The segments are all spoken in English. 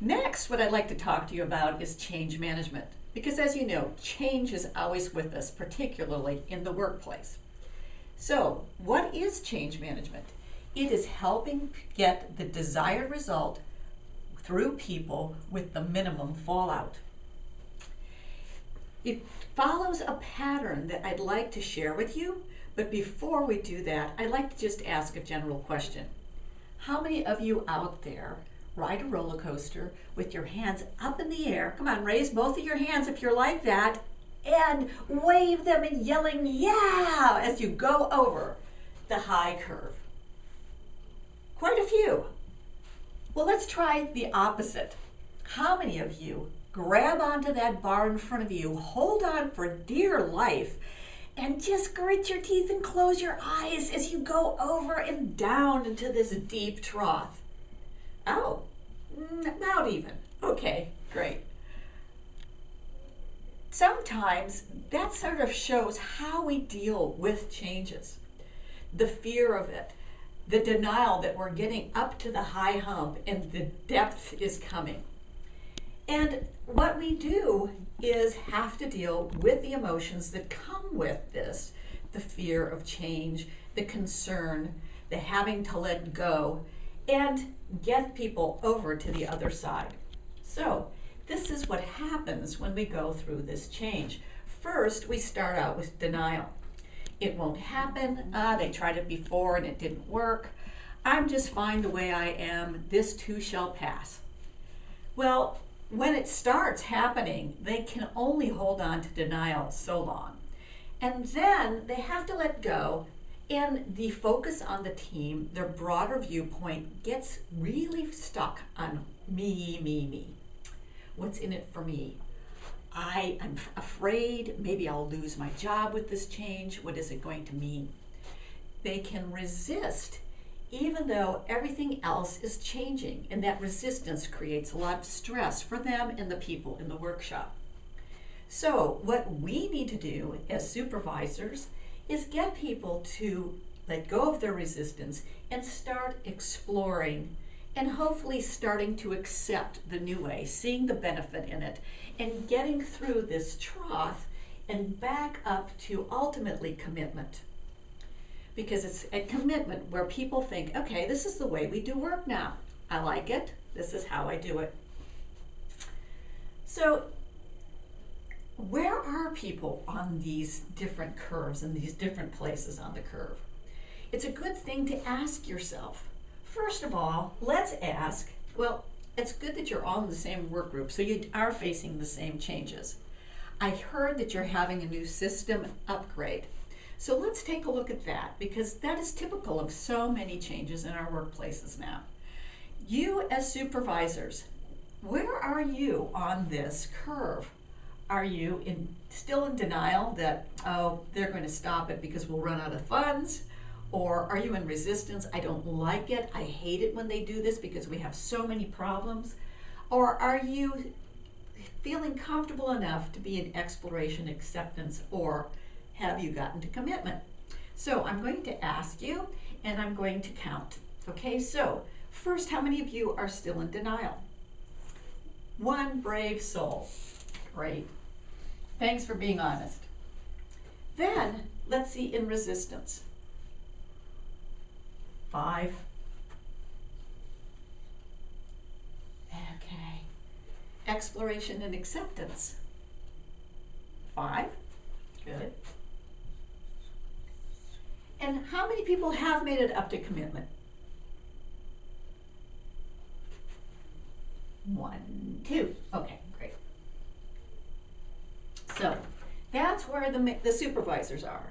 Next, what I'd like to talk to you about is change management. Because as you know, change is always with us, particularly in the workplace. So, what is change management? It is helping get the desired result through people with the minimum fallout. It follows a pattern that I'd like to share with you, but before we do that, I'd like to just ask a general question. How many of you out there ride a roller coaster with your hands up in the air? Come on, raise both of your hands if you're like that, and wave them and yelling, yeah, as you go over the high curve. Quite a few. Well, let's try the opposite. How many of you grab onto that bar in front of you, hold on for dear life, and just grit your teeth and close your eyes as you go over and down into this deep trough? Oh, not even. Okay, great. Sometimes that sort of shows how we deal with changes. The fear of it, the denial that we're getting up to the high hump and the depth is coming. And what we do is have to deal with the emotions that come with this, the fear of change, the concern, the having to let go, and get people over to the other side. So this is what happens when we go through this change. First, we start out with denial. It won't happen. They tried it before and it didn't work. I'm just fine the way I am. This too shall pass. Well, when it starts happening, they can only hold on to denial so long. And then they have to let go, and the focus on the team, their broader viewpoint, gets really stuck on me, me, me. What's in it for me? I'm afraid maybe I'll lose my job with this change. What is it going to mean? They can resist even though everything else is changing, and that resistance creates a lot of stress for them and the people in the workshop. So what we need to do as supervisors is get people to let go of their resistance and start exploring and hopefully starting to accept the new way, seeing the benefit in it, and getting through this trough and back up to ultimately commitment. Because it's a commitment where people think, okay, this is the way we do work now. I like it. This is how I do it. So where are people on these different curves and these different places on the curve? It's a good thing to ask yourself. First of all, let's ask, well, it's good that you're all in the same work group, so you are facing the same changes. I heard that you're having a new system upgrade. So let's take a look at that, because that is typical of so many changes in our workplaces now. You as supervisors, where are you on this curve? Are you still in denial that, oh, they're going to stop it because we'll run out of funds? Or are you in resistance? I don't like it. I hate it when they do this because we have so many problems. Or are you feeling comfortable enough to be in exploration, acceptance, or have you gotten to commitment? So I'm going to ask you, and I'm going to count. Okay, so first, how many of you are still in denial? One brave soul. Great. Thanks for being honest. Then, let's see in resistance. 5. Okay. Exploration and acceptance. 5. Good. And how many people have made it up to commitment? 1, 2. Okay, great. So that's where the supervisors are.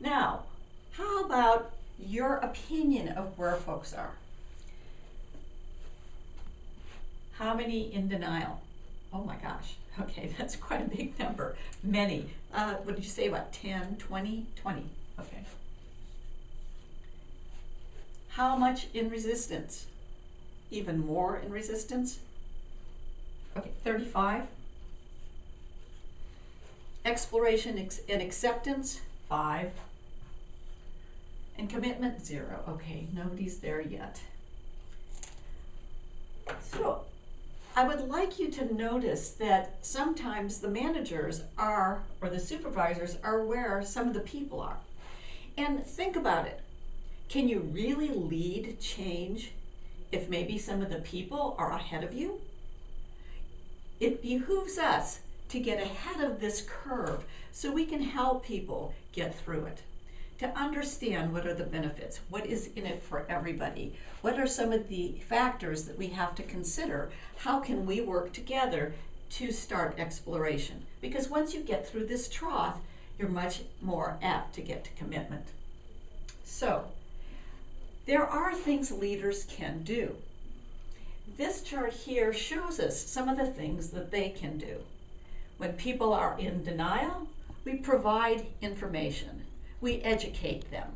Now, how about your opinion of where folks are? How many in denial? Oh my gosh. Okay, that's quite a big number. Many. What did you say, about 10, 20? 20. Okay. How much in resistance? Even more in resistance? Okay, 35. Exploration and acceptance, 5. And commitment, 0. Okay, nobody's there yet. So, I would like you to notice that sometimes the managers are, or the supervisors are where some of the people are. And think about it. Can you really lead change if maybe some of the people are ahead of you? It behooves us to get ahead of this curve so we can help people get through it. To understand what are the benefits, what is in it for everybody, what are some of the factors that we have to consider, how can we work together to start exploration? Because once you get through this trough, you're much more apt to get to commitment. So, there are things leaders can do. This chart here shows us some of the things that they can do. When people are in denial, we provide information. We educate them.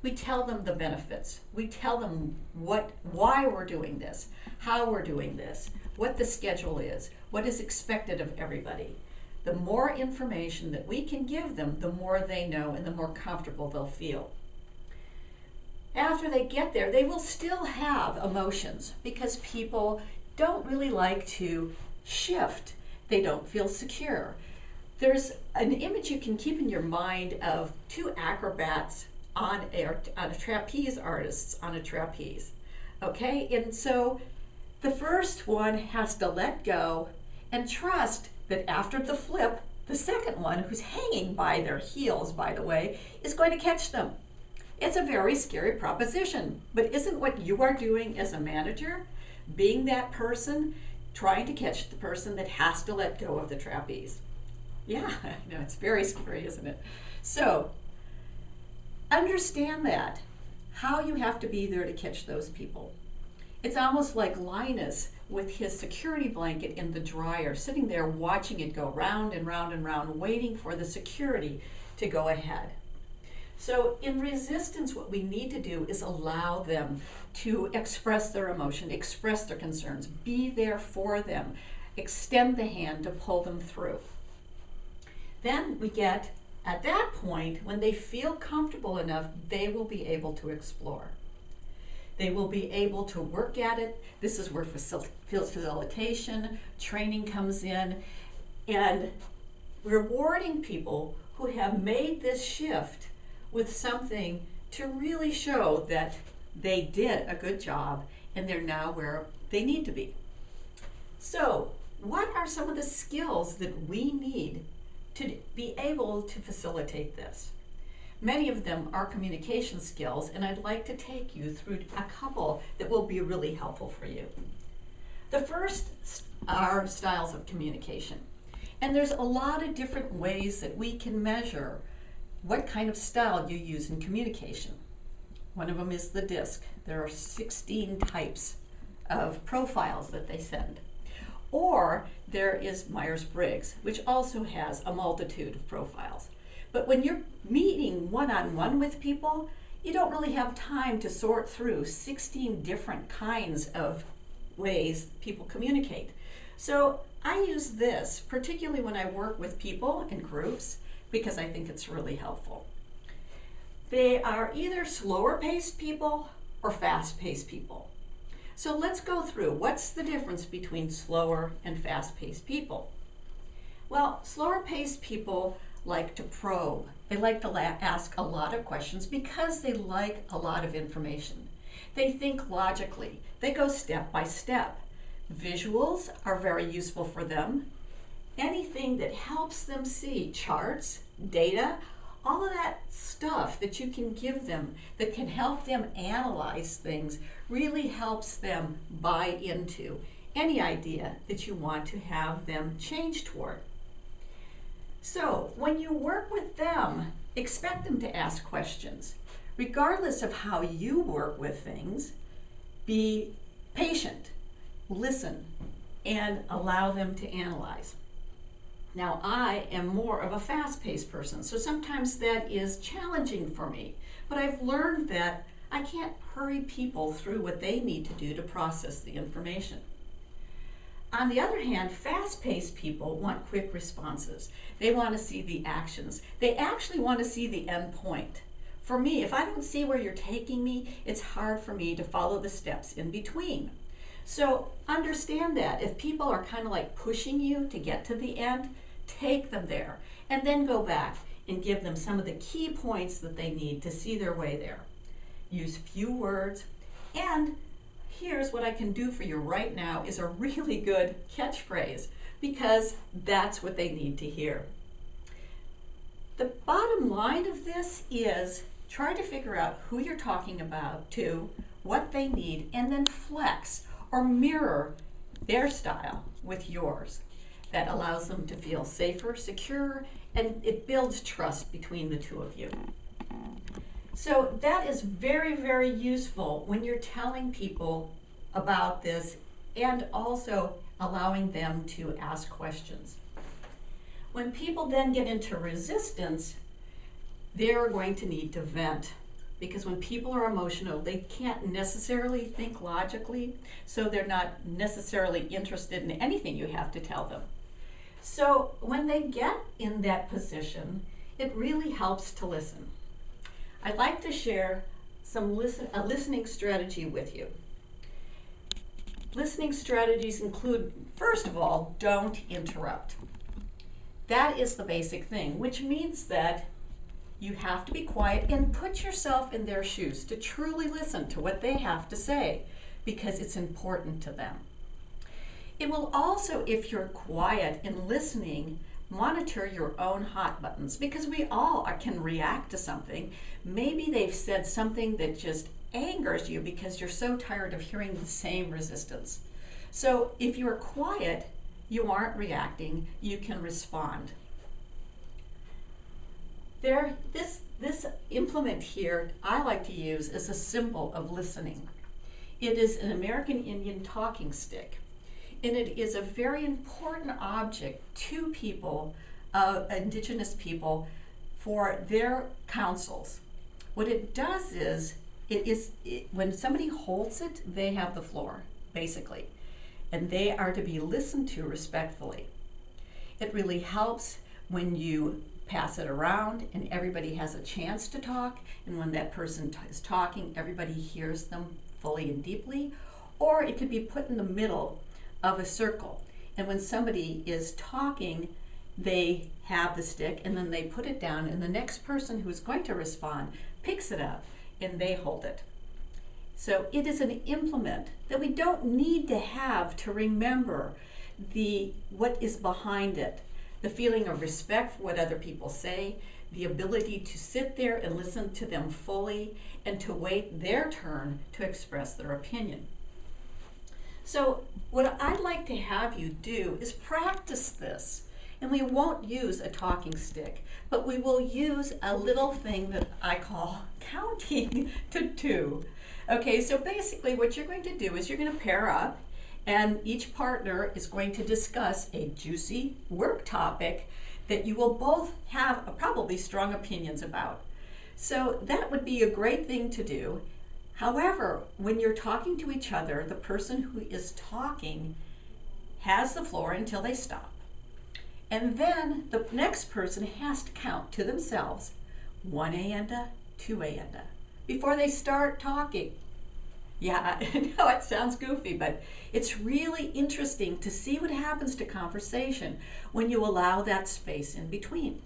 We tell them the benefits. We tell them why we're doing this, how we're doing this, what the schedule is, what is expected of everybody. The more information that we can give them, the more they know and the more comfortable they'll feel. After they get there, they will still have emotions because people don't really like to shift. They don't feel secure. There's an image you can keep in your mind of two acrobats on a trapeze artists on a trapeze. Okay, and so the first one has to let go and trust that after the flip, the second one, who's hanging by their heels, by the way, is going to catch them. It's a very scary proposition, but isn't what you are doing as a manager, being that person, trying to catch the person that has to let go of the trapeze? Yeah, I know, it's very scary, isn't it? So, understand that, how you have to be there to catch those people. It's almost like Linus with his security blanket in the dryer, sitting there watching it go round and round and round, waiting for the security to go ahead. So in resistance, what we need to do is allow them to express their emotion, express their concerns, be there for them, extend the hand to pull them through. Then we get, at that point, when they feel comfortable enough, they will be able to explore. They will be able to work at it. This is where facilitation, training comes in, and rewarding people who have made this shift with something to really show that they did a good job and they're now where they need to be. So, what are some of the skills that we need to be able to facilitate this? Many of them are communication skills, and I'd like to take you through a couple that will be really helpful for you. The first are styles of communication. And there's a lot of different ways that we can measure what kind of style you use in communication. One of them is the DISC. There are 16 types of profiles that they send. Or there is Myers-Briggs, which also has a multitude of profiles. But when you're meeting one-on-one with people, you don't really have time to sort through 16 different kinds of ways people communicate. So I use this, particularly when I work with people in groups, because I think it's really helpful. They are either slower-paced people or fast-paced people. So let's go through what's the difference between slower and fast-paced people. Well, slower-paced people like to probe. They like to ask a lot of questions because they like a lot of information. They think logically. They go step by step. Visuals are very useful for them. Anything that helps them see charts, data, all of that stuff that you can give them that can help them analyze things really helps them buy into any idea that you want to have them change toward. So when you work with them, expect them to ask questions. Regardless of how you work with things, be patient, listen, and allow them to analyze. Now, I am more of a fast-paced person, so sometimes that is challenging for me. But I've learned that I can't hurry people through what they need to do to process the information. On the other hand, fast-paced people want quick responses. They want to see the actions. They actually want to see the end point. For me, if I don't see where you're taking me, it's hard for me to follow the steps in between. So understand that if people are kind of like pushing you to get to the end, take them there and then go back and give them some of the key points that they need to see their way there. Use few words, and here's what I can do for you right now is a really good catchphrase, because that's what they need to hear. The bottom line of this is try to figure out who you're talking about to, what they need, and then flex or mirror their style with yours. That allows them to feel safer, secure, and it builds trust between the two of you. So that is very, very useful when you're telling people about this and also allowing them to ask questions. When people then get into resistance, they're going to need to vent, because when people are emotional, they can't necessarily think logically, so they're not necessarily interested in anything you have to tell them. So when they get in that position, it really helps to listen. I'd like to share a listening strategy with you. Listening strategies include, first of all, don't interrupt. That is the basic thing, which means that you have to be quiet and put yourself in their shoes to truly listen to what they have to say, because it's important to them. It will also, if you're quiet and listening, monitor your own hot buttons, because we all can react to something. Maybe they've said something that just angers you because you're so tired of hearing the same resistance. So if you're quiet, you aren't reacting, you can respond. This implement here I like to use as a symbol of listening. It is an American Indian talking stick, and it is a very important object to people, indigenous people, for their councils. What it does is, when somebody holds it, they have the floor, basically, and they are to be listened to respectfully. It really helps when you pass it around and everybody has a chance to talk, and when that person is talking, everybody hears them fully and deeply. Or it could be put in the middle of a circle, and when somebody is talking, they have the stick and then they put it down, and the next person who's going to respond picks it up and they hold it. So it is an implement that we don't need to have to remember what is behind it. The feeling of respect for what other people say, the ability to sit there and listen to them fully, and to wait their turn to express their opinion. So what I'd like to have you do is practice this. And we won't use a talking stick, but we will use a little thing that I call counting to 2. Okay, so basically what you're going to do is you're going to pair up, and each partner is going to discuss a juicy work topic that you will both have probably strong opinions about. So that would be a great thing to do. However, when you're talking to each other, the person who is talking has the floor until they stop. And then the next person has to count to themselves 1 aenda, 2 aenda before they start talking. Yeah, I know it sounds goofy, but it's really interesting to see what happens to conversation when you allow that space in between.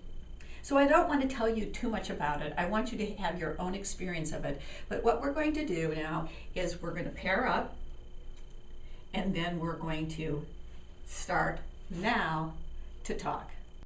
So I don't want to tell you too much about it. I want you to have your own experience of it. But what we're going to do now is we're going to pair up, and then we're going to start now to talk.